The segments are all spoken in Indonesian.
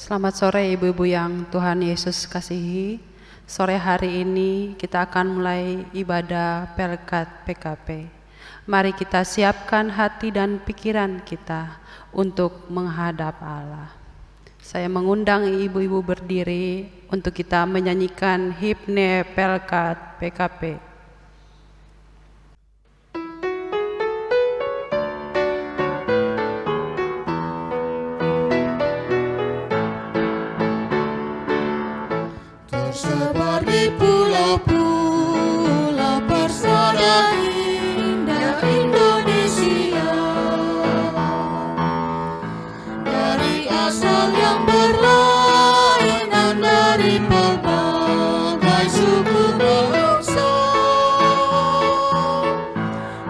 Selamat sore ibu-ibu yang Tuhan Yesus kasihi. Sore hari ini kita akan mulai ibadah Pelkat PKP. Mari kita siapkan hati dan pikiran kita untuk menghadap Allah. Saya mengundang ibu-ibu berdiri untuk kita menyanyikan himne Pelkat PKP. Tersebar di pulau-pulau persada indah Indonesia, dari asal yang berlainan, dari berbagai suku bangsa,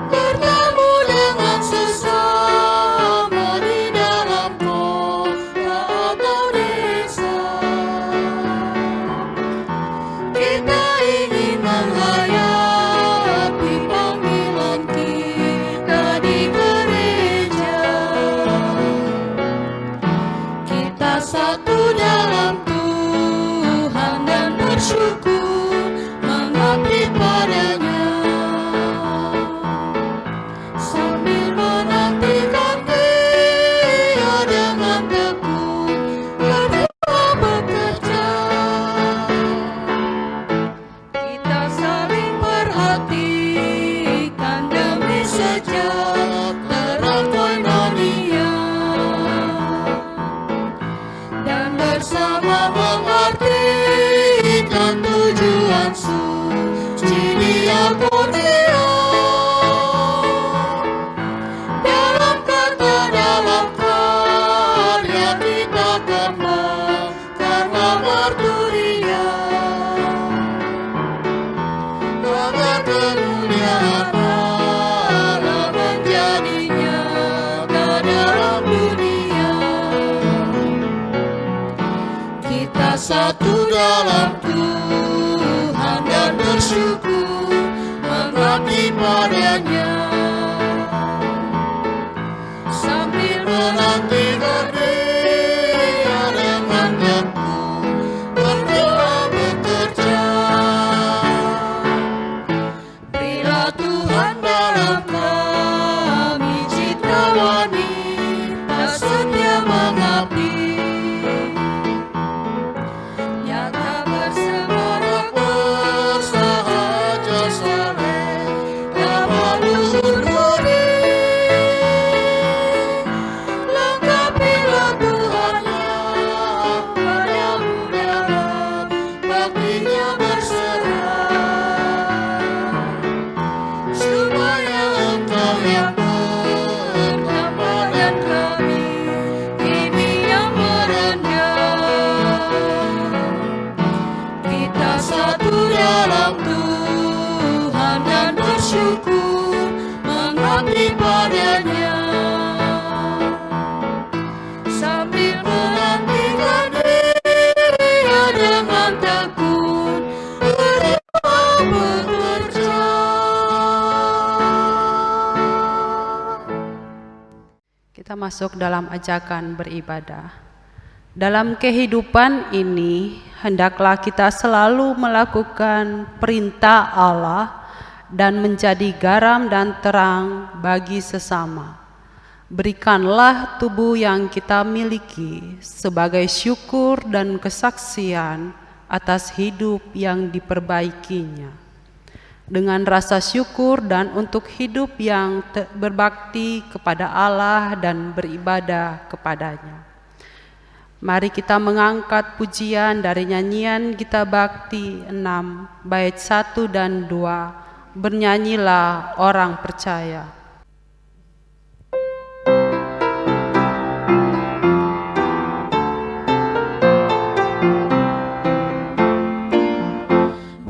bertemu dengan sesama di dalam kota atau desa. Kita ingin menghayati panggilan kita di gereja. Kita satu dalam Tuhan dan bersyukur mengabdi padanya, sambil menantikan Dia dengan tekun berdua bekerja. Kita saling perhatikan demi sejahtera koinonia, dan bersama mengartikan tujuan suci diakonia. Dalam kata, dalam karya kita kembangkan marturia, agar kemuliaan Allah menjadi nyata dalam dunia. Kita satu dalam Tuhan dan bersyukur mengabdi padanya, sambil menantikan Dia dengan tekun berdua bekerja. Berilah Tuhan dalam kami citra wanita setia mengabdi, nyata bersemangat bersahaja saleh dapat luhur budi. Lengkapilah Tuhan yang padamu dalam baktinya berserah, supaya Engkau yang pertama dan kami ini yang merendah. Kita satu dalam Tuhan dan bersyukur mengabdi padanya, sambil menantikan Dia dengan tekun berdua bekerja. Kita masuk dalam ajakan beribadah. Dalam kehidupan ini, hendaklah kita selalu melakukan perintah Allah dan menjadi garam dan terang bagi sesama. Berikanlah tubuh yang kita miliki sebagai syukur dan kesaksian atas hidup yang diperbaikinya, dengan rasa syukur dan untuk hidup yang berbakti kepada Allah dan beribadah kepadanya. Mari kita mengangkat pujian dari nyanyian Gita Bakti 6 bait 1 dan 2. Bernyanyilah orang percaya.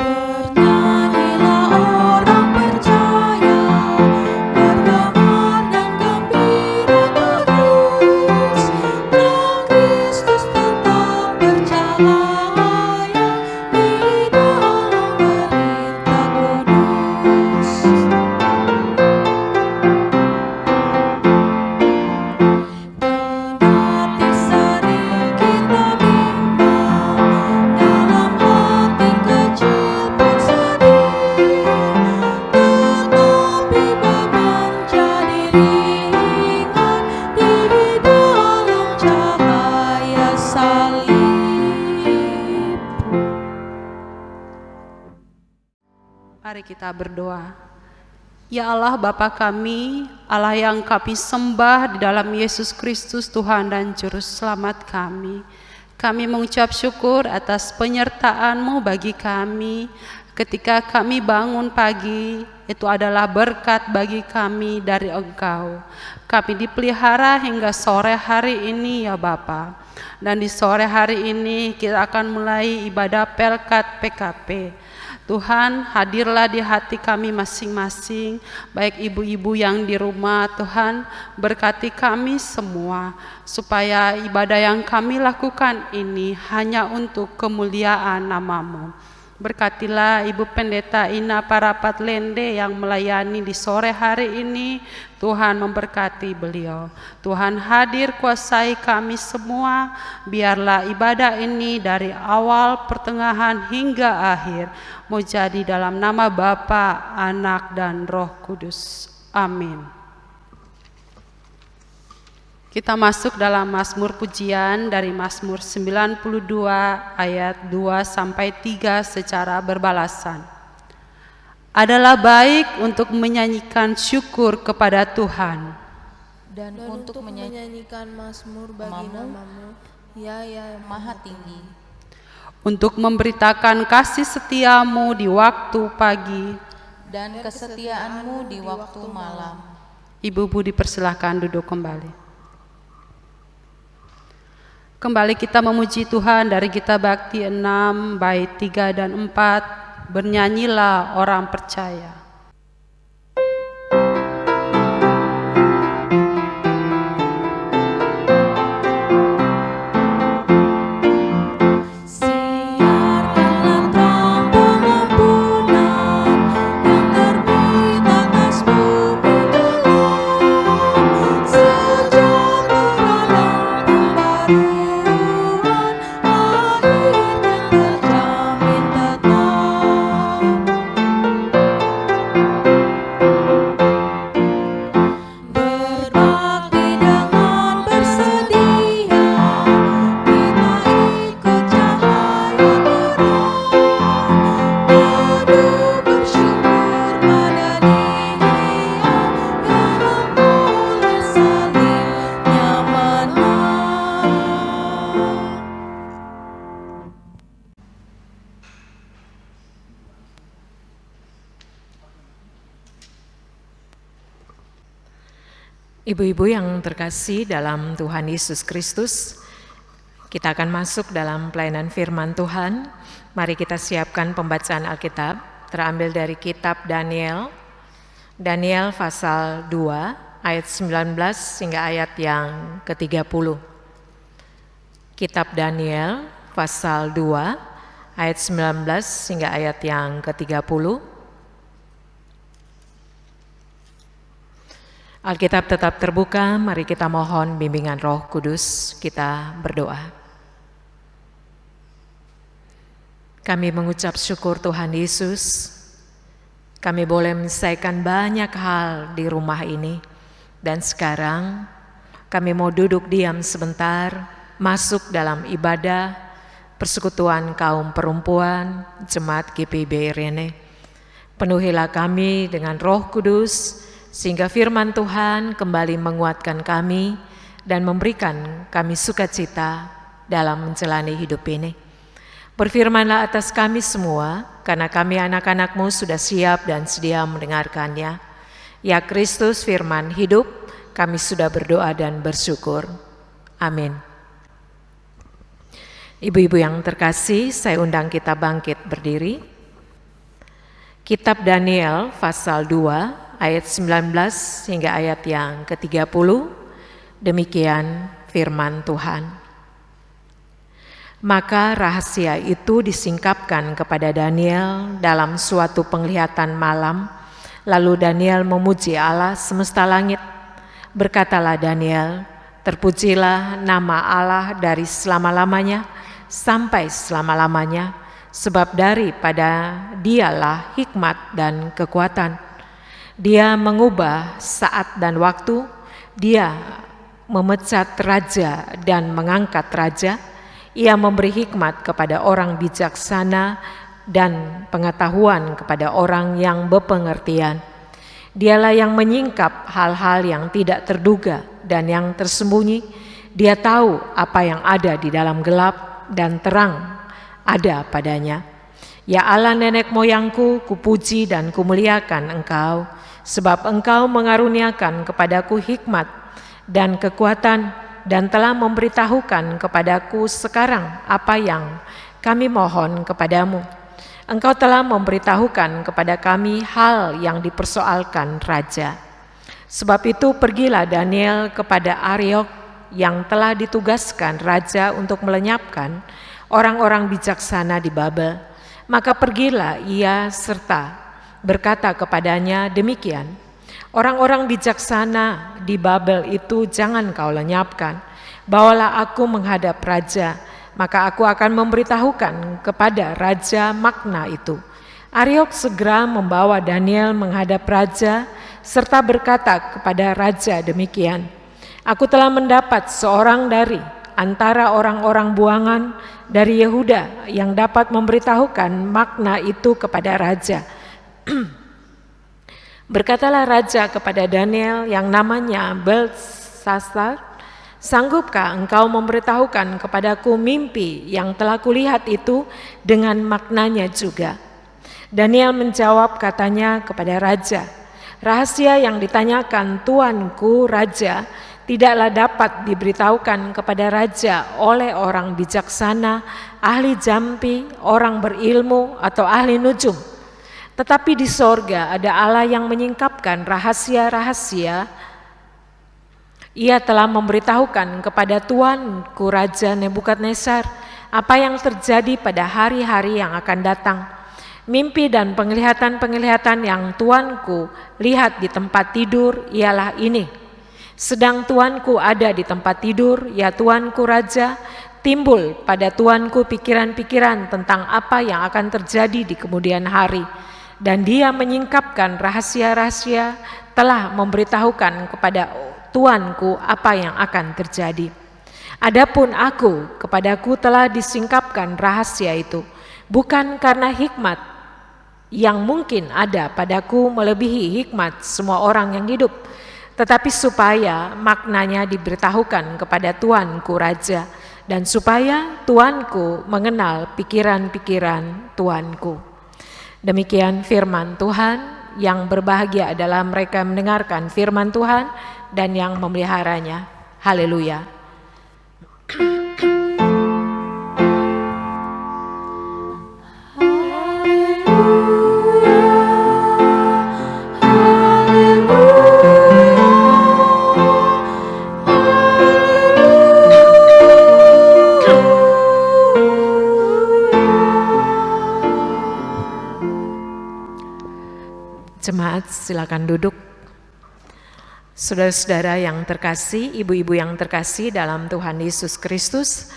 Bernyanyilah orang percaya, bergamar dan gembira terus, terang Kristus tetap bercahaya di dalam berita kudus. Mari kita berdoa. Ya Allah Bapa kami, Allah yang kami sembah di dalam Yesus Kristus Tuhan dan Juru Selamat kami. Kami mengucap syukur atas penyertaan-Mu bagi kami. Ketika kami bangun pagi, itu adalah berkat bagi kami dari Engkau. Kami dipelihara hingga sore hari ini ya Bapa. Dan di sore hari ini kita akan mulai ibadah Pelkat PKP. Tuhan, hadirlah di hati kami masing-masing, baik ibu-ibu yang di rumah, Tuhan, berkati kami semua, supaya ibadah yang kami lakukan ini hanya untuk kemuliaan nama-Mu. Berkatilah Ibu Pendeta Ina Parapat Lende yang melayani di sore hari ini. Tuhan memberkati beliau. Tuhan hadir kuasai kami semua. Biarlah ibadah ini dari awal, pertengahan hingga akhir mau jadi dalam nama Bapa, Anak dan Roh Kudus. Amin. Kita masuk dalam Mazmur pujian dari Mazmur 92 ayat 2-3 secara berbalasan. Adalah baik untuk menyanyikan syukur kepada Tuhan dan untuk menyanyikan mazmur bagi nama-Mu, ya Maha Tinggi. Untuk memberitakan kasih setia-Mu di waktu pagi dan kesetiaan-Mu di waktu malam. Ibu-ibu dipersilahkan duduk kembali. Kembali kita memuji Tuhan dari Gita Bakti 6 bait 3 dan 4. Bernyanyilah orang percaya. Ibu-ibu yang terkasih dalam Tuhan Yesus Kristus, kita akan masuk dalam pelayanan firman Tuhan. Mari kita siapkan pembacaan Alkitab, terambil dari kitab Daniel. Daniel pasal 2 ayat 19 hingga ayat yang ke-30. Kitab Daniel pasal 2 ayat 19 hingga ayat yang ke-30. Alkitab tetap terbuka, mari kita mohon bimbingan Roh Kudus, kita berdoa. Kami mengucap syukur Tuhan Yesus, kami boleh menyelesaikan banyak hal di rumah ini, dan sekarang kami mau duduk diam sebentar, masuk dalam ibadah, persekutuan kaum perempuan, Jemaat GPIB Rene. Penuhilah kami dengan Roh Kudus, sehingga firman Tuhan kembali menguatkan kami dan memberikan kami sukacita dalam menjalani hidup ini. Berfirmanlah atas kami semua, karena kami anak-anak-Mu sudah siap dan sedia mendengarkannya. Ya Kristus firman hidup, kami sudah berdoa dan bersyukur. Amin. Ibu-ibu yang terkasih, saya undang kita bangkit berdiri. Kitab Daniel pasal 2 ayat 19 hingga ayat yang ke-30, demikian firman Tuhan. Maka rahasia itu disingkapkan kepada Daniel dalam suatu penglihatan malam, lalu Daniel memuji Allah semesta langit. Berkatalah Daniel, terpujilah nama Allah dari selama-lamanya sampai selama-lamanya, sebab daripada Dialah hikmat dan kekuatan. Dia mengubah saat dan waktu, Dia memecat raja dan mengangkat raja, Ia memberi hikmat kepada orang bijaksana dan pengetahuan kepada orang yang berpengertian. Dialah yang menyingkap hal-hal yang tidak terduga dan yang tersembunyi. Dia tahu apa yang ada di dalam gelap dan terang ada padanya. Ya Allah nenek moyangku, kupuji dan kumuliakan Engkau, sebab Engkau mengaruniakan kepadaku hikmat dan kekuatan dan telah memberitahukan kepadaku sekarang apa yang kami mohon kepadamu. Engkau telah memberitahukan kepada kami hal yang dipersoalkan raja. Sebab itu pergilah Daniel kepada Ariok yang telah ditugaskan raja untuk melenyapkan orang-orang bijaksana di Babel. Maka pergilah ia serta berkata kepadanya demikian, orang-orang bijaksana di Babel itu jangan kau lenyapkan, bawalah aku menghadap raja, maka aku akan memberitahukan kepada raja makna itu. Ariok segera membawa Daniel menghadap raja serta berkata kepada raja demikian, aku telah mendapat seorang dari antara orang-orang buangan dari Yehuda yang dapat memberitahukan makna itu kepada raja. Berkatalah raja kepada Daniel yang namanya Beltsasar, sanggupkah engkau memberitahukan kepadaku mimpi yang telah kulihat itu dengan maknanya juga? Daniel menjawab katanya kepada raja, rahasia yang ditanyakan tuanku raja tidaklah dapat diberitahukan kepada raja oleh orang bijaksana, ahli jampi, orang berilmu, atau ahli nujum. Tetapi di sorga ada Allah yang menyingkapkan rahasia-rahasia. Ia telah memberitahukan kepada tuanku Raja Nebukadnezar apa yang terjadi pada hari-hari yang akan datang. Mimpi dan penglihatan-penglihatan yang tuanku lihat di tempat tidur ialah ini. Sedang tuanku ada di tempat tidur, ya tuanku raja, timbul pada tuanku pikiran-pikiran tentang apa yang akan terjadi di kemudian hari. Dan dia menyingkapkan rahasia-rahasia, telah memberitahukan kepada tuanku apa yang akan terjadi. Adapun aku, kepadaku telah disingkapkan rahasia itu, bukan karena hikmat yang mungkin ada padaku melebihi hikmat semua orang yang hidup, tetapi supaya maknanya diberitahukan kepada tuanku raja, dan supaya tuanku mengenal pikiran-pikiran tuanku. Demikian firman Tuhan. Yang berbahagia adalah mereka mendengarkan firman Tuhan dan yang memeliharanya. Haleluya. Jemaat silakan duduk. Saudara-saudara yang terkasih, ibu-ibu yang terkasih dalam Tuhan Yesus Kristus,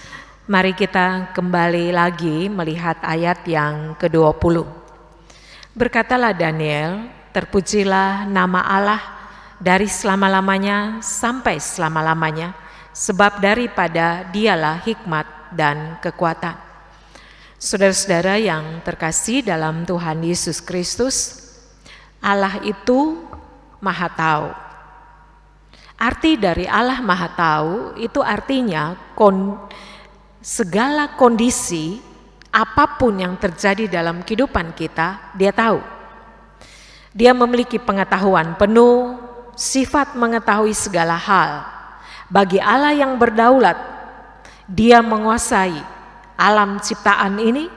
mari kita kembali lagi melihat ayat yang ke-20. Berkatalah Daniel, terpujilah nama Allah dari selama-lamanya sampai selama-lamanya, sebab daripada dialah hikmat dan kekuatan. Saudara-saudara yang terkasih dalam Tuhan Yesus Kristus, Allah itu Maha Tahu. Arti dari Allah Maha Tahu itu artinya segala kondisi apapun yang terjadi dalam kehidupan kita, Dia tahu. Dia memiliki pengetahuan penuh, sifat mengetahui segala hal. Bagi Allah yang berdaulat, Dia menguasai alam ciptaan ini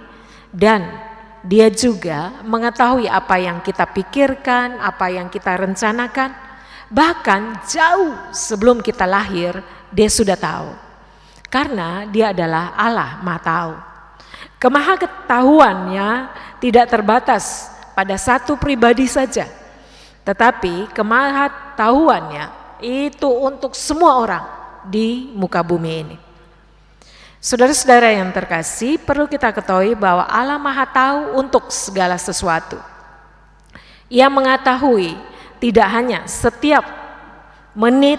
dan Dia juga mengetahui apa yang kita pikirkan, apa yang kita rencanakan. Bahkan jauh sebelum kita lahir, Dia sudah tahu. Karena Dia adalah Allah Maha Tahu. Kemaha-ketahuannya tidak terbatas pada satu pribadi saja. Tetapi kemaha-tahuannya itu untuk semua orang di muka bumi ini. Saudara-saudara yang terkasih, perlu kita ketahui bahwa Allah Maha Tahu untuk segala sesuatu. Ia mengetahui tidak hanya setiap menit,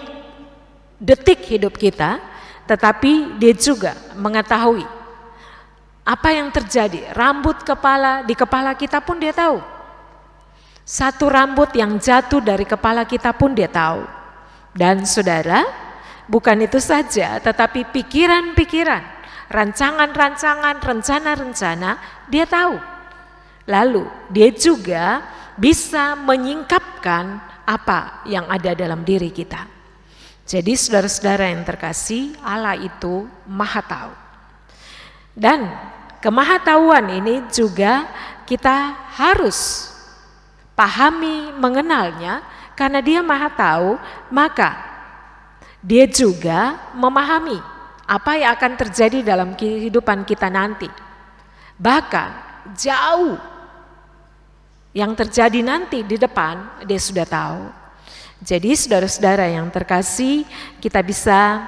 detik hidup kita, tetapi Dia juga mengetahui Apa yang terjadi? Rambut di kepala kita pun dia tahu. Satu rambut yang jatuh dari kepala kita pun dia tahu. Dan saudara, bukan itu saja, tetapi pikiran-pikiran, rancangan-rancangan, rencana-rencana dia tahu. Lalu dia juga bisa menyingkapkan apa yang ada dalam diri kita. Jadi saudara-saudara yang terkasih, Allah itu Maha Tahu. Dan kemahatauan ini juga kita harus pahami, mengenalnya, karena dia Maha Tahu, maka dia juga memahami apa yang akan terjadi dalam kehidupan kita nanti. Bahkan jauh yang terjadi nanti di depan, dia sudah tahu. Jadi saudara-saudara yang terkasih, kita bisa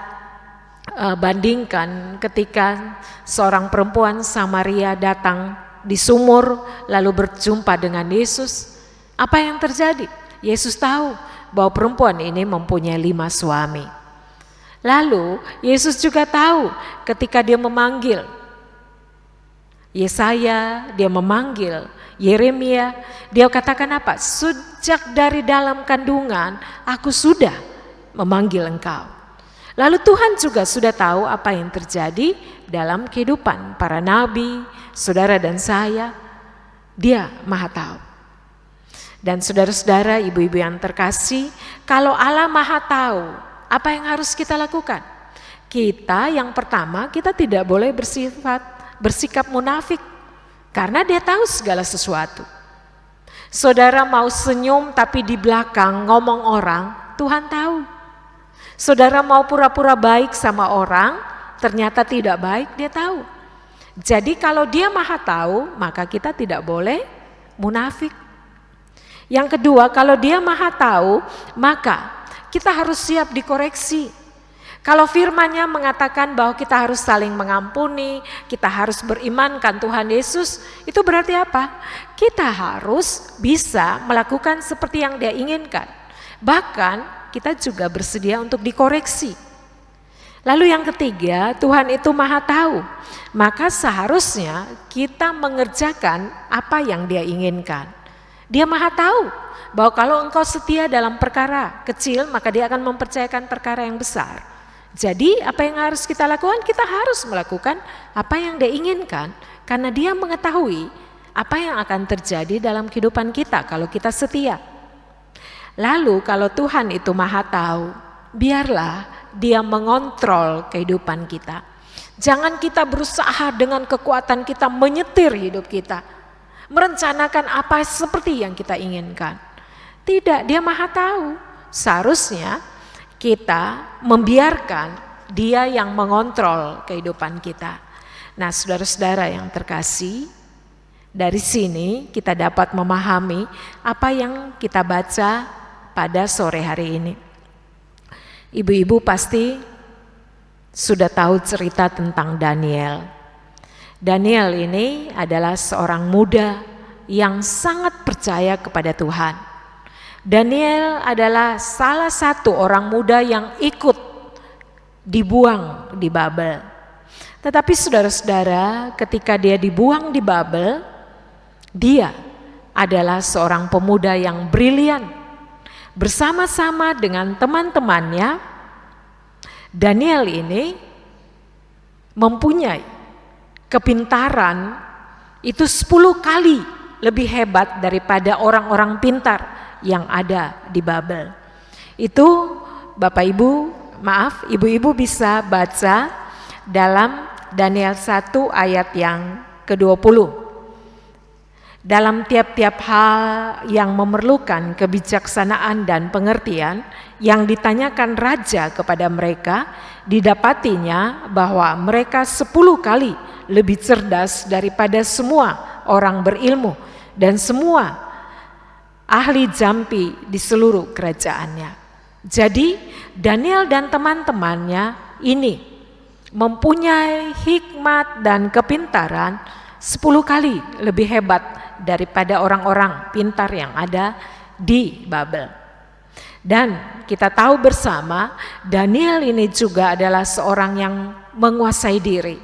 bandingkan ketika seorang perempuan Samaria datang di sumur lalu berjumpa dengan Yesus. Apa yang terjadi? Yesus tahu bahwa perempuan ini mempunyai 5 suami. Lalu Yesus juga tahu ketika dia memanggil Yesaya, dia memanggil Yeremia, dia katakan apa? Sejak dari dalam kandungan aku sudah memanggil engkau. Lalu Tuhan juga sudah tahu apa yang terjadi dalam kehidupan para nabi, saudara dan saya. Dia Maha Tahu. Dan saudara-saudara, ibu-ibu yang terkasih, kalau Allah Maha Tahu, apa yang harus kita lakukan? Kita yang pertama, kita tidak boleh bersikap munafik, karena dia tahu segala sesuatu. Saudara mau senyum tapi di belakang ngomong orang, Tuhan tahu. Saudara mau pura-pura baik sama orang, ternyata tidak baik, dia tahu. Jadi kalau dia Maha Tahu, maka kita tidak boleh munafik. Yang kedua, kalau dia Maha Tahu, maka kita harus siap dikoreksi. Kalau firman-Nya mengatakan bahwa kita harus saling mengampuni, kita harus berimankan Tuhan Yesus, itu berarti apa? Kita harus bisa melakukan seperti yang Dia inginkan. Bahkan kita juga bersedia untuk dikoreksi. Lalu yang ketiga, Tuhan itu Maha Tahu, maka seharusnya kita mengerjakan apa yang Dia inginkan. Dia Maha Tahu bahwa kalau engkau setia dalam perkara kecil, maka Dia akan mempercayakan perkara yang besar. Jadi apa yang harus kita lakukan? Kita harus melakukan apa yang Dia inginkan, karena Dia mengetahui apa yang akan terjadi dalam kehidupan kita kalau kita setia. Lalu kalau Tuhan itu Maha Tahu, biarlah Dia mengontrol kehidupan kita. Jangan kita berusaha dengan kekuatan kita menyetir hidup kita, merencanakan apa seperti yang kita inginkan. Tidak, Dia Maha Tahu. Seharusnya kita membiarkan Dia yang mengontrol kehidupan kita. Nah, saudara-saudara yang terkasih, dari sini kita dapat memahami apa yang kita baca pada sore hari ini. Ibu-ibu pasti sudah tahu cerita tentang Daniel. Daniel ini adalah seorang muda yang sangat percaya kepada Tuhan. Daniel adalah salah satu orang muda yang ikut dibuang di Babel. Tetapi saudara-saudara, ketika dia dibuang di Babel, dia adalah seorang pemuda yang brilian. Bersama-sama dengan teman-temannya, Daniel ini mempunyai kepintaran itu 10 kali lebih hebat daripada orang-orang pintar yang ada di Babel. Itu Bapak Ibu, maaf, ibu-ibu bisa baca dalam Daniel 1 ayat yang ke-20. Dalam tiap-tiap hal yang memerlukan kebijaksanaan dan pengertian yang ditanyakan raja kepada mereka, didapatinya bahwa mereka 10 kali lebih cerdas daripada semua orang berilmu dan semua ahli jampi di seluruh kerajaannya. Jadi Daniel dan teman-temannya ini mempunyai hikmat dan kepintaran 10 kali lebih hebat daripada orang-orang pintar yang ada di Babel. Dan kita tahu bersama, Daniel ini juga adalah seorang yang menguasai diri.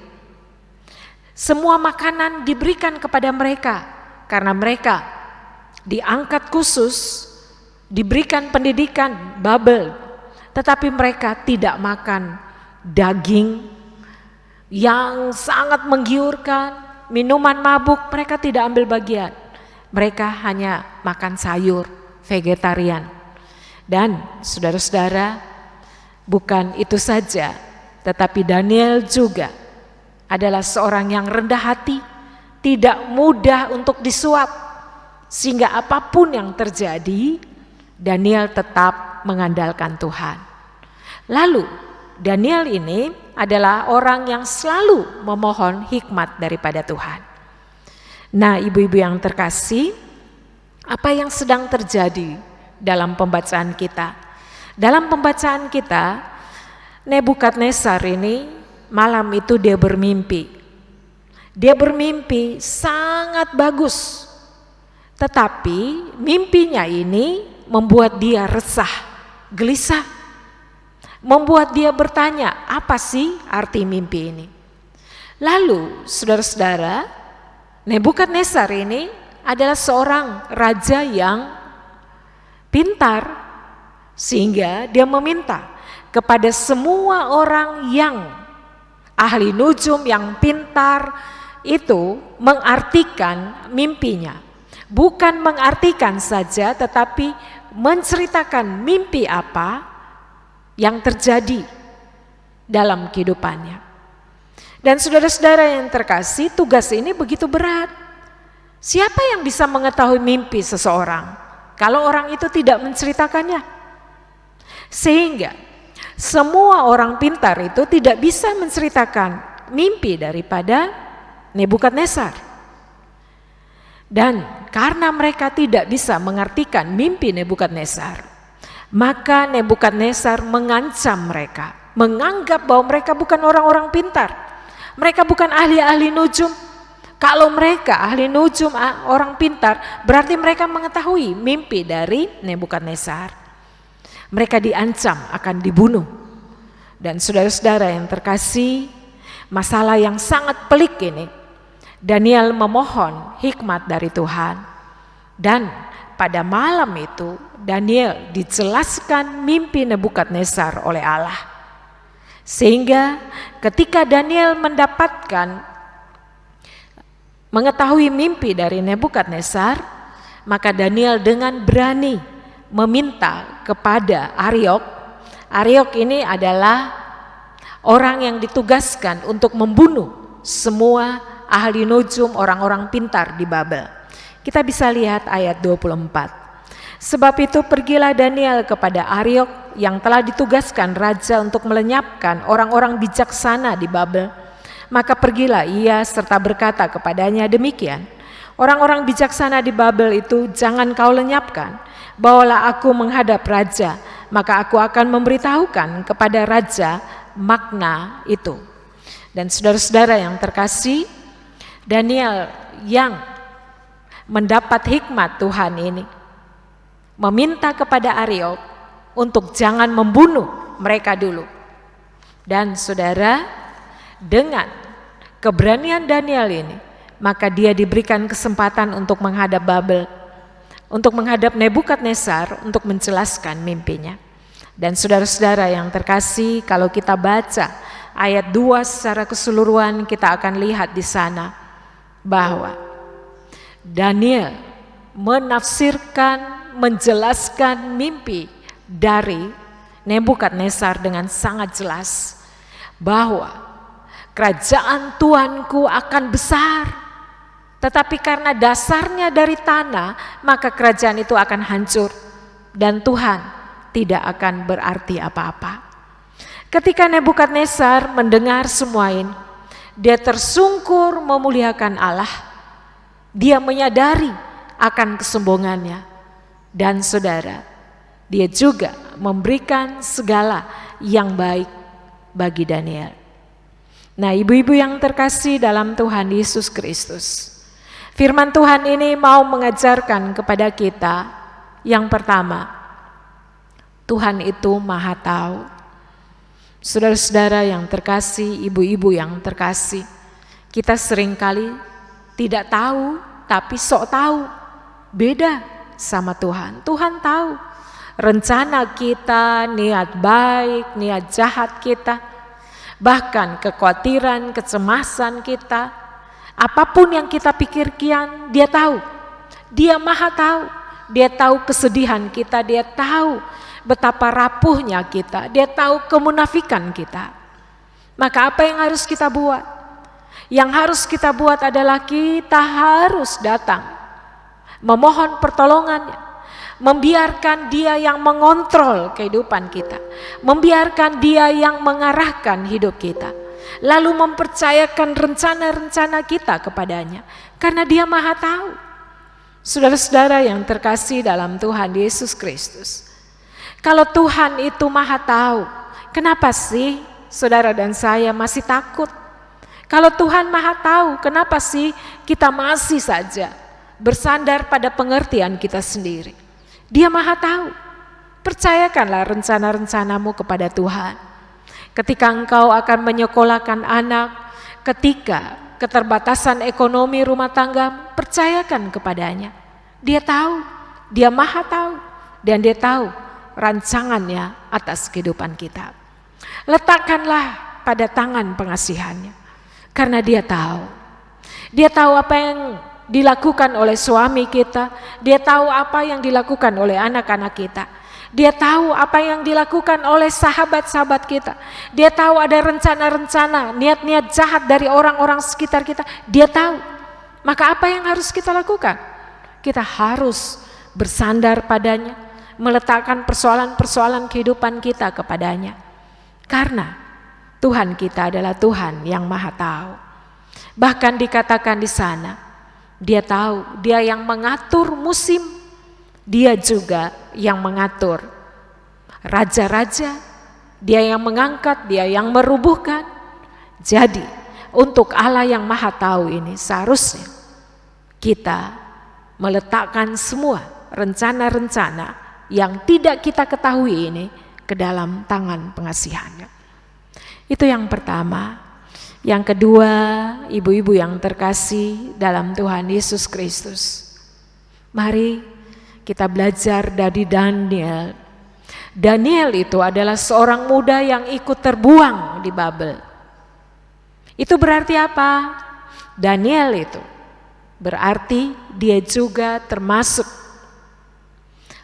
Semua makanan diberikan kepada mereka karena mereka diangkat khusus, diberikan pendidikan Babel, tetapi mereka tidak makan daging yang sangat menggiurkan, minuman mabuk, mereka tidak ambil bagian. Mereka hanya makan sayur, vegetarian. Dan saudara-saudara, bukan itu saja, tetapi Daniel juga adalah seorang yang rendah hati, tidak mudah untuk disuap, sehingga apapun yang terjadi, Daniel tetap mengandalkan Tuhan. Lalu Daniel ini adalah orang yang selalu memohon hikmat daripada Tuhan. Nah, ibu-ibu yang terkasih, apa yang sedang terjadi dalam pembacaan kita? Dalam pembacaan kita, Nebukadnezar ini malam itu dia bermimpi. Dia bermimpi sangat bagus. Tetapi mimpinya ini membuat dia resah, gelisah. Membuat dia bertanya, apa sih arti mimpi ini? Lalu saudara-saudara, Nebukadnezar ini adalah seorang raja yang pintar, sehingga dia meminta kepada semua orang yang ahli nujum, yang pintar, itu mengartikan mimpinya. Bukan mengartikan saja, tetapi menceritakan mimpi apa yang terjadi dalam kehidupannya. Dan saudara-saudara yang terkasih, tugas ini begitu berat. Siapa yang bisa mengetahui mimpi seseorang kalau orang itu tidak menceritakannya? Sehingga semua orang pintar itu tidak bisa menceritakan mimpi daripada Nebukadnezar. Dan karena mereka tidak bisa mengartikan mimpi Nebukadnezar, maka Nebukadnezar mengancam mereka, menganggap bahwa mereka bukan orang-orang pintar, mereka bukan ahli-ahli nujum. Kalau mereka ahli nujum, orang pintar, berarti mereka mengetahui mimpi dari Nebukadnezar. Mereka diancam akan dibunuh. Dan saudara-saudara yang terkasih, masalah yang sangat pelik ini, Daniel memohon hikmat dari Tuhan. Dan pada malam itu Daniel dijelaskan mimpi Nebukadnezar oleh Allah. Sehingga ketika Daniel mengetahui mimpi dari Nebukadnezar, maka Daniel dengan berani meminta kepada Ariok. Ariok ini adalah orang yang ditugaskan untuk membunuh semua ahli nujum, orang-orang pintar di Babel. Kita bisa lihat ayat 24. Sebab itu pergilah Daniel kepada Ariok yang telah ditugaskan raja untuk melenyapkan orang-orang bijaksana di Babel. Maka pergilah ia serta berkata kepadanya demikian, orang-orang bijaksana di Babel itu jangan kau lenyapkan, bawalah aku menghadap raja, maka aku akan memberitahukan kepada raja makna itu. Dan saudara-saudara yang terkasih, Daniel yang mendapat hikmat Tuhan ini meminta kepada Ariok untuk jangan membunuh mereka dulu. Dan saudara, dengan keberanian Daniel ini, maka dia diberikan kesempatan untuk menghadap Babel, untuk menghadap Nebukadnezar, untuk menjelaskan mimpinya. Dan saudara-saudara yang terkasih, kalau kita baca ayat 2 secara keseluruhan, kita akan lihat di sana bahwa Daniel menafsirkan, menjelaskan mimpi dari Nebukadnezar dengan sangat jelas bahwa kerajaan Tuanku akan besar, tetapi karena dasarnya dari tanah, maka kerajaan itu akan hancur dan Tuhan tidak akan berarti apa-apa. Ketika Nebukadnezar mendengar semua ini, dia tersungkur memuliakan Allah. Dia menyadari akan kesombongannya. Dan saudara, dia juga memberikan segala yang baik bagi Daniel. Nah, ibu-ibu yang terkasih dalam Tuhan Yesus Kristus, firman Tuhan ini mau mengajarkan kepada kita yang pertama, Tuhan itu Maha Tahu. Saudara-saudara yang terkasih, ibu-ibu yang terkasih, Kita seringkali tidak tahu, tapi sok tahu. Beda sama Tuhan. Tuhan tahu rencana kita, niat baik, niat jahat kita, bahkan kekhawatiran, kecemasan kita, apapun yang kita pikirkan, Dia tahu. Dia Maha tahu. Dia tahu kesedihan kita, Dia tahu betapa rapuhnya kita, Dia tahu kemunafikan kita. Maka apa yang harus kita buat? Yang harus kita buat adalah kita harus datang memohon pertolongannya, membiarkan Dia yang mengontrol kehidupan kita, membiarkan Dia yang mengarahkan hidup kita, lalu mempercayakan rencana-rencana kita kepadanya, karena Dia Maha tahu. Saudara-saudara yang terkasih dalam Tuhan Yesus Kristus, kalau Tuhan itu Maha tahu, kenapa sih saudara dan saya masih takut? Kalau Tuhan Maha tahu, kenapa sih kita masih saja bersandar pada pengertian kita sendiri? Dia Maha tahu. Percayakanlah rencana-rencanamu kepada Tuhan. Ketika engkau akan menyekolahkan anak, ketika keterbatasan ekonomi rumah tangga, percayakan kepadanya. Dia tahu, Dia Maha tahu, dan Dia tahu rancangannya atas kehidupan kita. Letakkanlah pada tangan pengasihannya. Karena Dia tahu. Dia tahu apa yang dilakukan oleh suami kita. Dia tahu apa yang dilakukan oleh anak-anak kita. Dia tahu apa yang dilakukan oleh sahabat-sahabat kita. Dia tahu ada rencana-rencana, niat-niat jahat dari orang-orang sekitar kita. Dia tahu. Maka apa yang harus kita lakukan? Kita harus bersandar padanya, meletakkan persoalan-persoalan kehidupan kita kepadanya. Karena Tuhan kita adalah Tuhan yang Maha tahu. Bahkan dikatakan di sana, Dia tahu, Dia yang mengatur musim, Dia juga yang mengatur raja-raja, Dia yang mengangkat, Dia yang merubuhkan. Jadi untuk Allah yang Maha tahu ini seharusnya kita meletakkan semua rencana-rencana yang tidak kita ketahui ini ke dalam tangan pengasihannya. Itu yang pertama. Yang kedua, ibu-ibu yang terkasih dalam Tuhan Yesus Kristus, mari kita belajar dari Daniel. Daniel itu adalah seorang muda yang ikut terbuang di Babel. Itu berarti apa? Daniel itu berarti dia juga termasuk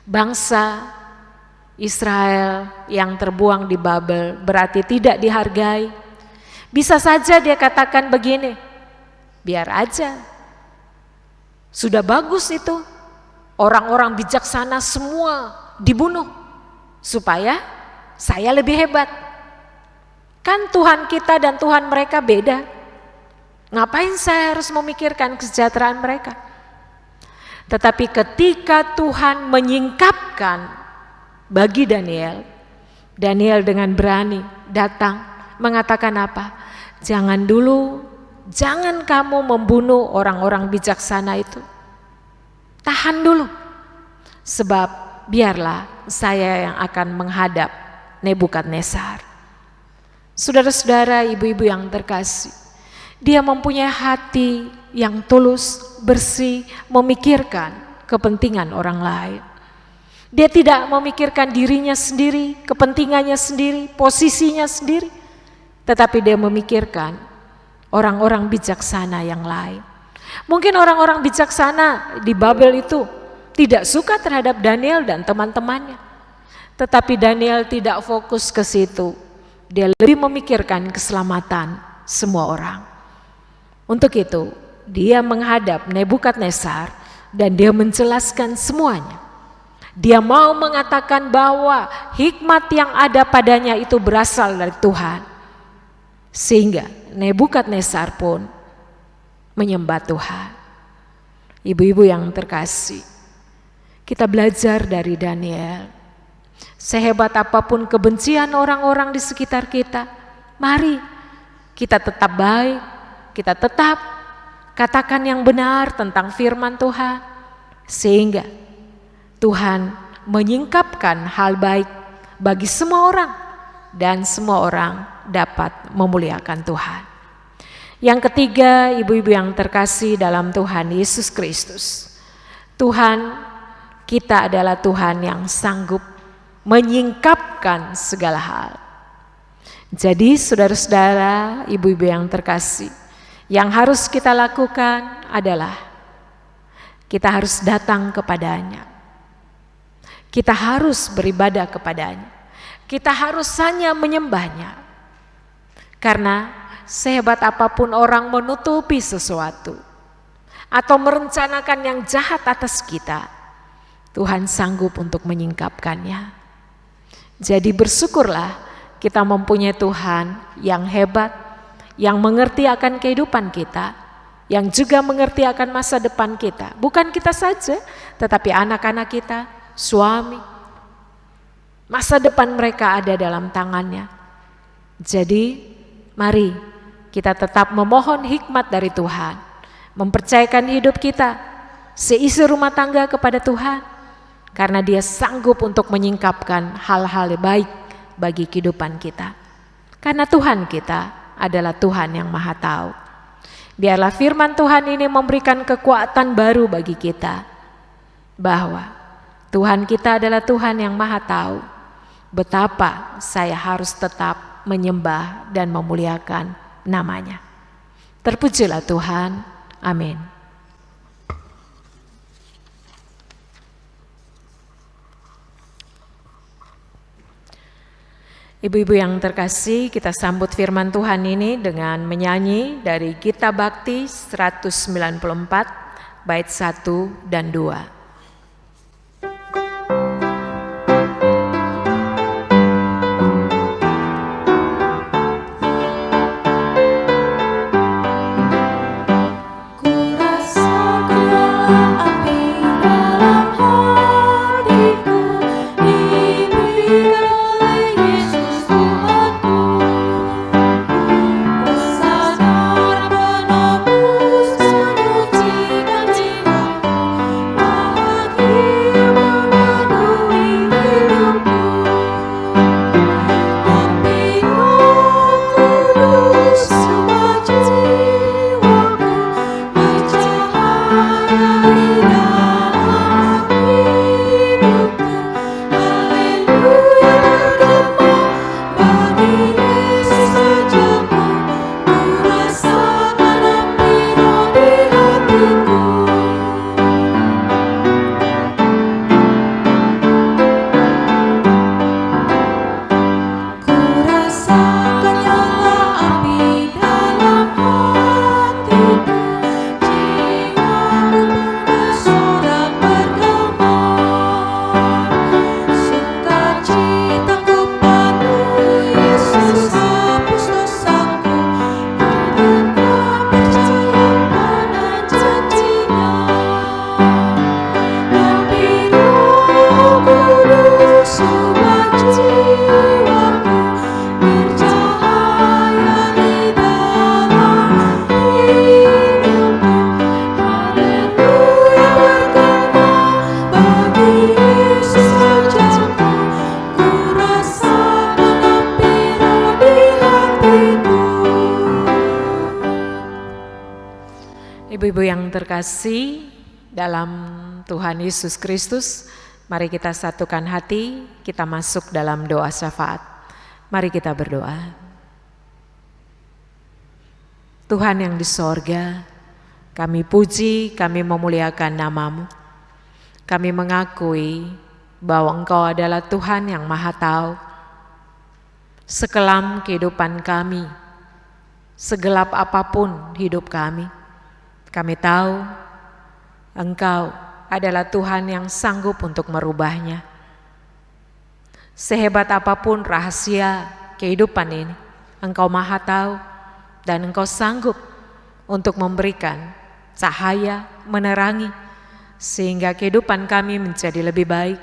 bangsa Israel yang terbuang di Babel, berarti tidak dihargai. Bisa saja dia katakan begini, biar aja, sudah bagus itu, orang-orang bijaksana semua dibunuh, supaya saya lebih hebat. Kan Tuhan kita dan Tuhan mereka beda. Ngapain saya harus memikirkan kesejahteraan mereka? Tetapi ketika Tuhan menyingkapkan bagi Daniel, Daniel dengan berani datang mengatakan apa? Jangan dulu, jangan kamu membunuh orang-orang bijaksana itu. Tahan dulu, sebab biarlah saya yang akan menghadap Nebukadnezar. Saudara-saudara, ibu-ibu yang terkasih, dia mempunyai hati yang tulus, bersih, memikirkan kepentingan orang lain. Dia tidak memikirkan dirinya sendiri, kepentingannya sendiri, posisinya sendiri, tetapi dia memikirkan orang-orang bijaksana yang lain. Mungkin orang-orang bijaksana di Babel itu tidak suka terhadap Daniel dan teman-temannya, tetapi Daniel tidak fokus ke situ. Dia lebih memikirkan keselamatan semua orang. Untuk itu, dia menghadap Nebukadnezar dan dia menjelaskan semuanya. Dia mau mengatakan bahwa hikmat yang ada padanya itu berasal dari Tuhan. Sehingga Nebukadnezar pun menyembah Tuhan. Ibu-ibu yang terkasih, kita belajar dari Daniel. Sehebat apapun kebencian orang-orang di sekitar kita, mari kita tetap baik, kita tetap katakan yang benar tentang firman Tuhan, sehingga Tuhan menyingkapkan hal baik bagi semua orang dan semua orang dapat memuliakan Tuhan. Yang ketiga, ibu-ibu yang terkasih dalam Tuhan Yesus Kristus, Tuhan kita adalah Tuhan yang sanggup menyingkapkan segala hal. Jadi saudara-saudara, ibu-ibu yang terkasih, yang harus kita lakukan adalah kita harus datang kepadanya. Kita harus beribadah kepadanya. Kita harus hanya menyembahnya. Karena sehebat apapun orang menutupi sesuatu atau merencanakan yang jahat atas kita, Tuhan sanggup untuk menyingkapkannya. Jadi bersyukurlah kita mempunyai Tuhan yang hebat, yang mengerti akan kehidupan kita, yang juga mengerti akan masa depan kita. Bukan kita saja, tetapi anak-anak kita, suami, masa depan mereka ada dalam tangannya. Jadi mari kita tetap memohon hikmat dari Tuhan, mempercayakan hidup kita, seisi rumah tangga kepada Tuhan, karena Dia sanggup untuk menyingkapkan hal-hal baik bagi kehidupan kita. Karena Tuhan kita adalah Tuhan yang Maha Tahu. Biarlah firman Tuhan ini memberikan kekuatan baru bagi kita, bahwa Tuhan kita adalah Tuhan yang Maha Tahu betapa saya harus tetap menyembah dan memuliakan namanya. Terpujilah Tuhan. Amin. Ibu-ibu yang terkasih, kita sambut firman Tuhan ini dengan menyanyi dari Gita Bakti 194 bait 1 dan 2. Ibu-ibu yang terkasih dalam Tuhan Yesus Kristus, mari kita satukan hati, kita masuk dalam doa syafaat. Mari kita berdoa. Tuhan yang di sorga, kami puji, kami memuliakan nama-Mu. Kami mengakui bahwa Engkau adalah Tuhan yang Maha Tahu. Sekelam kehidupan kami, segelap apapun hidup kami tahu Engkau adalah Tuhan yang sanggup untuk merubahnya. Sehebat apapun rahasia kehidupan ini, Engkau Maha Tahu dan Engkau sanggup untuk memberikan cahaya, menerangi, sehingga kehidupan kami menjadi lebih baik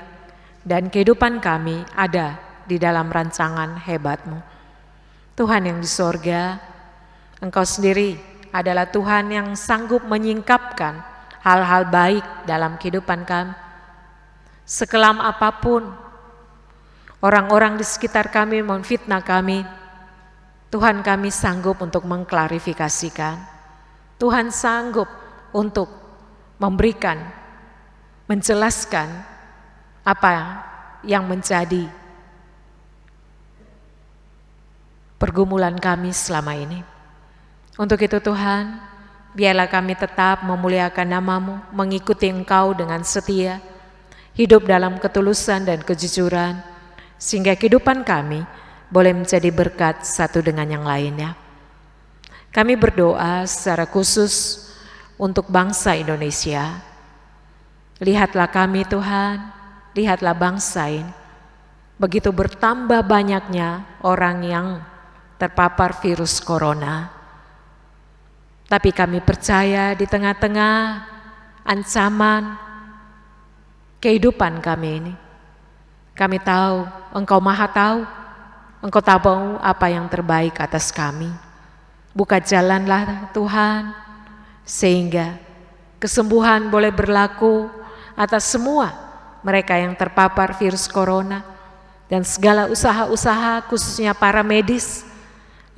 dan kehidupan kami ada di dalam rancangan hebat-Mu. Tuhan yang di sorga, Engkau sendiri adalah Tuhan yang sanggup menyingkapkan hal-hal baik dalam kehidupan kami. Sekelam apapun orang-orang di sekitar kami memfitnah kami, Tuhan kami sanggup untuk mengklarifikasikan. Tuhan sanggup untuk memberikan, menjelaskan apa yang menjadi pergumulan kami selama ini. Untuk itu Tuhan, biarlah kami tetap memuliakan nama-Mu, mengikuti Engkau dengan setia, hidup dalam ketulusan dan kejujuran, sehingga kehidupan kami boleh menjadi berkat satu dengan yang lainnya. Kami berdoa secara khusus untuk bangsa Indonesia. Lihatlah kami Tuhan, lihatlah bangsa ini. Begitu bertambah banyaknya orang yang terpapar virus corona. Tapi kami percaya di tengah-tengah ancaman kehidupan kami ini, kami tahu Engkau Maha tahu, Engkau tahu apa yang terbaik atas kami. Buka jalanlah Tuhan, sehingga kesembuhan boleh berlaku atas semua mereka yang terpapar virus corona, dan segala usaha-usaha khususnya para medis.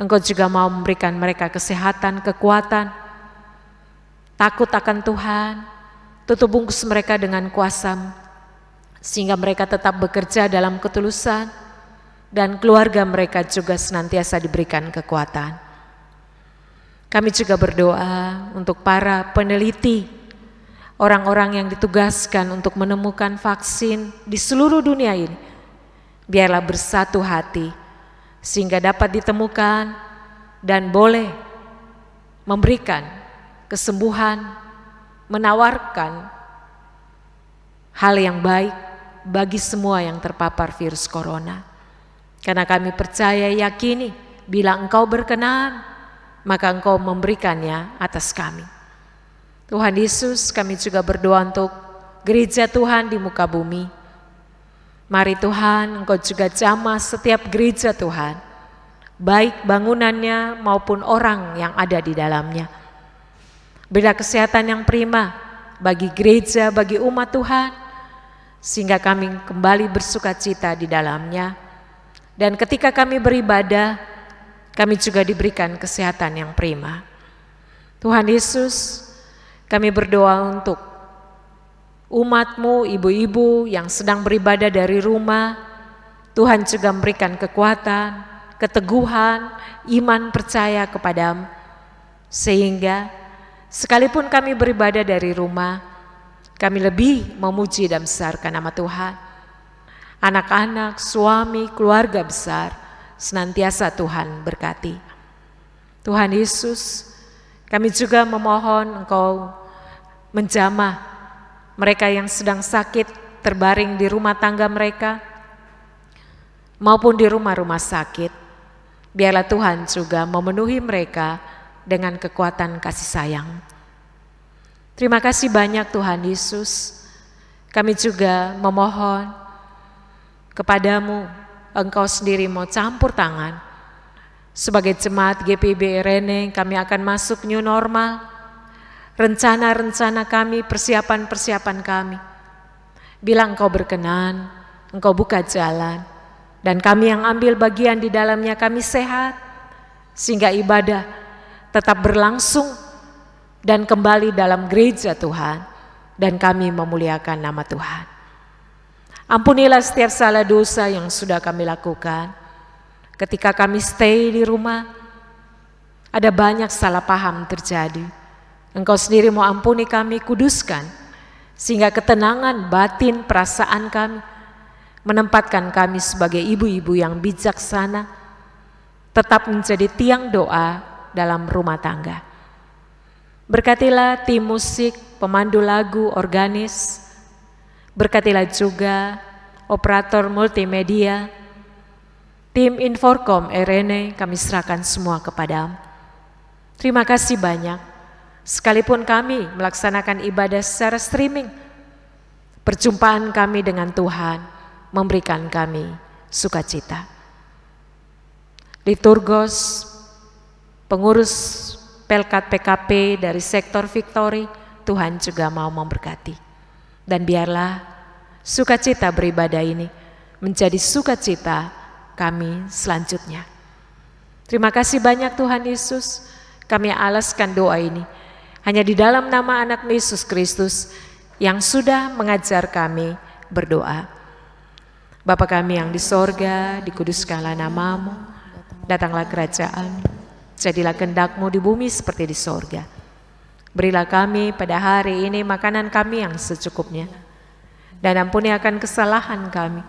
Engkau juga mau memberikan mereka kesehatan, kekuatan, takut akan Tuhan, tutup bungkus mereka dengan kuasa-Mu, sehingga mereka tetap bekerja dalam ketulusan, dan keluarga mereka juga senantiasa diberikan kekuatan. Kami juga berdoa untuk para peneliti, orang-orang yang ditugaskan untuk menemukan vaksin di seluruh dunia ini. Biarlah bersatu hati, sehingga dapat ditemukan dan boleh memberikan kesembuhan, menawarkan hal yang baik bagi semua yang terpapar virus corona. Karena kami percaya, yakini, bila Engkau berkenan, maka Engkau memberikannya atas kami. Tuhan Yesus, kami juga berdoa untuk gereja Tuhan di muka bumi. Mari Tuhan, Engkau juga jamah setiap gereja Tuhan, baik bangunannya maupun orang yang ada di dalamnya. Berilah kesehatan yang prima bagi gereja, bagi umat Tuhan, sehingga kami kembali bersukacita di dalamnya. Dan ketika kami beribadah, kami juga diberikan kesehatan yang prima. Tuhan Yesus, kami berdoa untuk umat-Mu, ibu-ibu yang sedang beribadah dari rumah. Tuhan juga memberikan kekuatan, keteguhan, iman percaya kepada-Mu, sehingga sekalipun kami beribadah dari rumah, kami lebih memuji dan besarkan nama Tuhan. Anak-anak, suami, keluarga besar, senantiasa Tuhan berkati. Tuhan Yesus, kami juga memohon Engkau menjamah mereka yang sedang sakit, terbaring di rumah tangga mereka, maupun di rumah-rumah sakit. Biarlah Tuhan juga memenuhi mereka dengan kekuatan kasih sayang. Terima kasih banyak Tuhan Yesus. Kami juga memohon kepada-Mu, Engkau sendiri mau campur tangan. Sebagai jemaat GPIB Rene, kami akan masuk new normal. Rencana-rencana kami, persiapan-persiapan kami, bila Engkau berkenan, Engkau buka jalan, dan kami yang ambil bagian di dalamnya, kami sehat, sehingga ibadah tetap berlangsung dan kembali dalam gereja Tuhan, dan kami memuliakan nama Tuhan. Ampunilah setiap salah dosa yang sudah kami lakukan. Ketika kami stay di rumah, ada banyak salah paham terjadi. Engkau sendiri mau ampuni kami, kuduskan, sehingga ketenangan batin perasaan kami, menempatkan kami sebagai ibu-ibu yang bijaksana, tetap menjadi tiang doa dalam rumah tangga. Berkatilah tim musik, pemandu lagu, organis. Berkatilah juga operator multimedia, tim Inforkom Rene, kami serahkan semua kepada-Mu. Terima kasih banyak. Sekalipun kami melaksanakan ibadah secara streaming, perjumpaan kami dengan Tuhan memberikan kami sukacita. Liturgos, pengurus Pelkat PKP dari sektor Victory, Tuhan juga mau memberkati. Dan biarlah sukacita beribadah ini menjadi sukacita kami selanjutnya. Terima kasih banyak Tuhan Yesus, kami alaskan doa ini hanya di dalam nama anak Yesus Kristus yang sudah mengajar kami berdoa. Bapa kami yang di sorga, dikuduskanlah namamu, datanglah kerajaan, jadilah kehendak-Mu di bumi seperti di sorga. Berilah kami pada hari ini makanan kami yang secukupnya, dan ampuni akan kesalahan kami,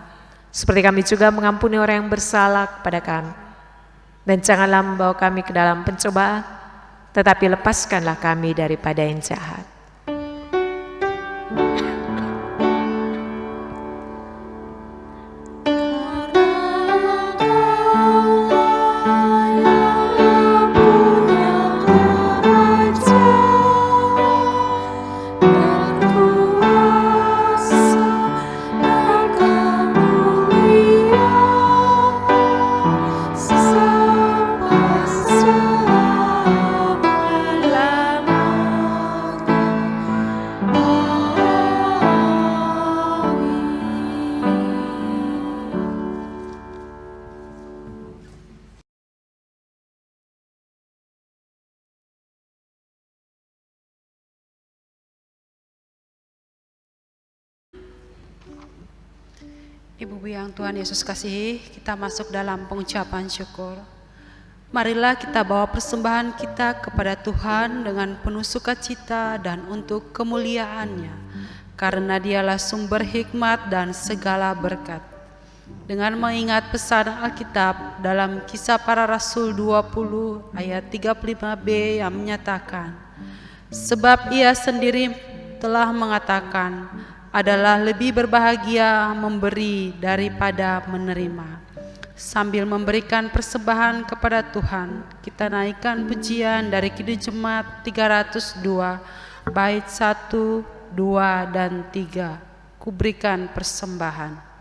seperti kami juga mengampuni orang yang bersalah kepada kami. Dan janganlah membawa kami ke dalam pencobaan, tetapi lepaskanlah kami daripada yang jahat. Ibu-ibu yang Tuhan Yesus kasihi, kita masuk dalam pengucapan syukur. Marilah kita bawa persembahan kita kepada Tuhan dengan penuh sukacita dan untuk kemuliaan-Nya, karena Dialah sumber hikmat dan segala berkat. Dengan mengingat pesan Alkitab dalam Kisah Para Rasul 20 ayat 35b yang menyatakan, sebab Ia sendiri telah mengatakan, adalah lebih berbahagia memberi daripada menerima. Sambil memberikan persembahan kepada Tuhan, kita naikkan pujian dari Kidung Jemaat 302, bait 1, 2, dan 3. Kuberikan persembahan.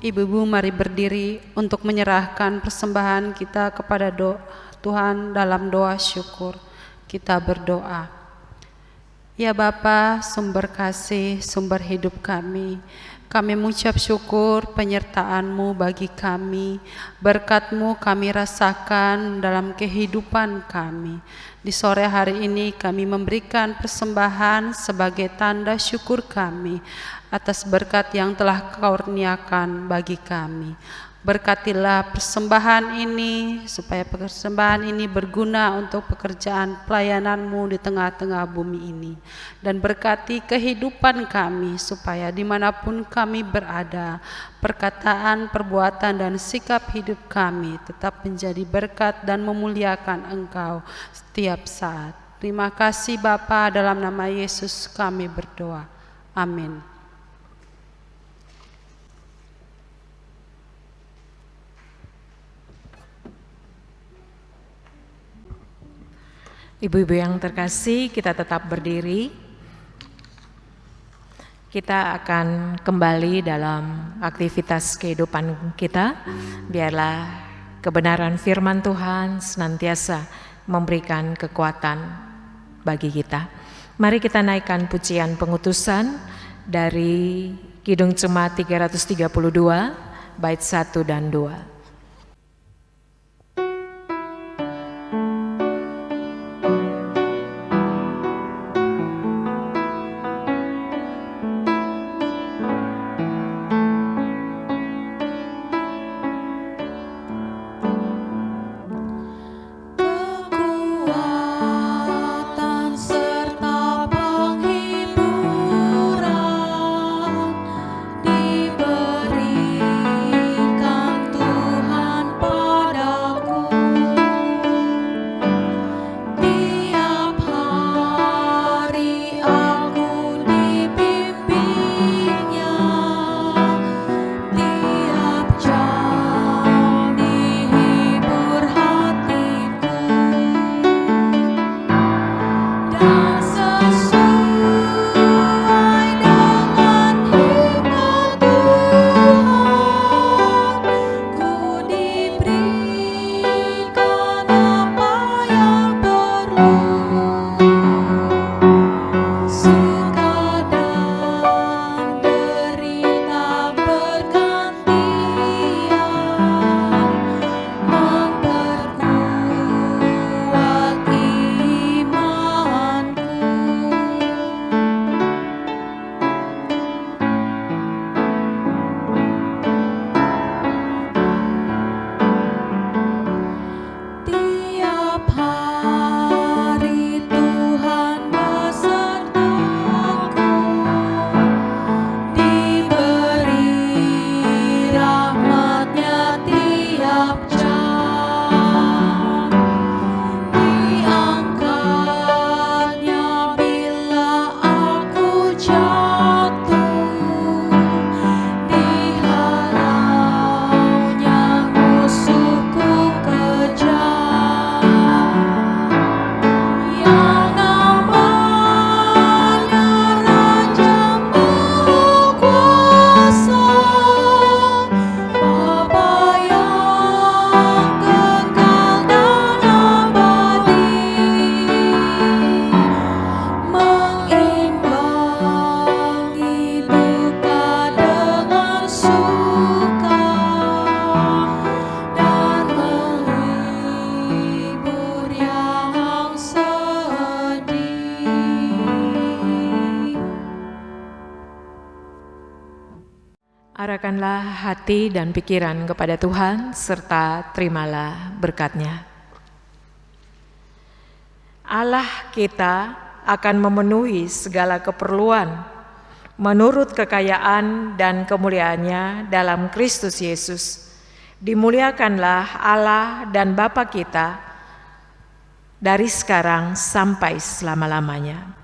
Ibu-ibu mari berdiri untuk menyerahkan persembahan kita kepada Tuhan dalam doa syukur. Kita berdoa. Ya Bapa, sumber kasih, sumber hidup kami mengucap syukur penyertaan-Mu bagi kami. Berkat-Mu kami rasakan dalam kehidupan kami. Di sore hari ini kami memberikan persembahan sebagai tanda syukur kami atas berkat yang telah Kau kurniakan bagi kami. Berkatilah persembahan ini, supaya persembahan ini berguna untuk pekerjaan pelayanan-Mu di tengah-tengah bumi ini. Dan berkati kehidupan kami, supaya dimanapun kami berada, perkataan, perbuatan, dan sikap hidup kami tetap menjadi berkat dan memuliakan Engkau setiap saat. Terima kasih Bapa, dalam nama Yesus kami berdoa. Amin. Ibu-ibu yang terkasih, kita tetap berdiri. Kita akan kembali dalam aktivitas kehidupan kita. Biarlah kebenaran firman Tuhan senantiasa memberikan kekuatan bagi kita. Mari kita naikkan pujian pengutusan dari Kidung Jemaat 332, bait 1 dan 2. Arahkanlah hati dan pikiran kepada Tuhan, serta terimalah berkat-Nya. Allah kita akan memenuhi segala keperluan menurut kekayaan dan kemuliaan-Nya dalam Kristus Yesus. Dimuliakanlah Allah dan Bapa kita dari sekarang sampai selama-lamanya.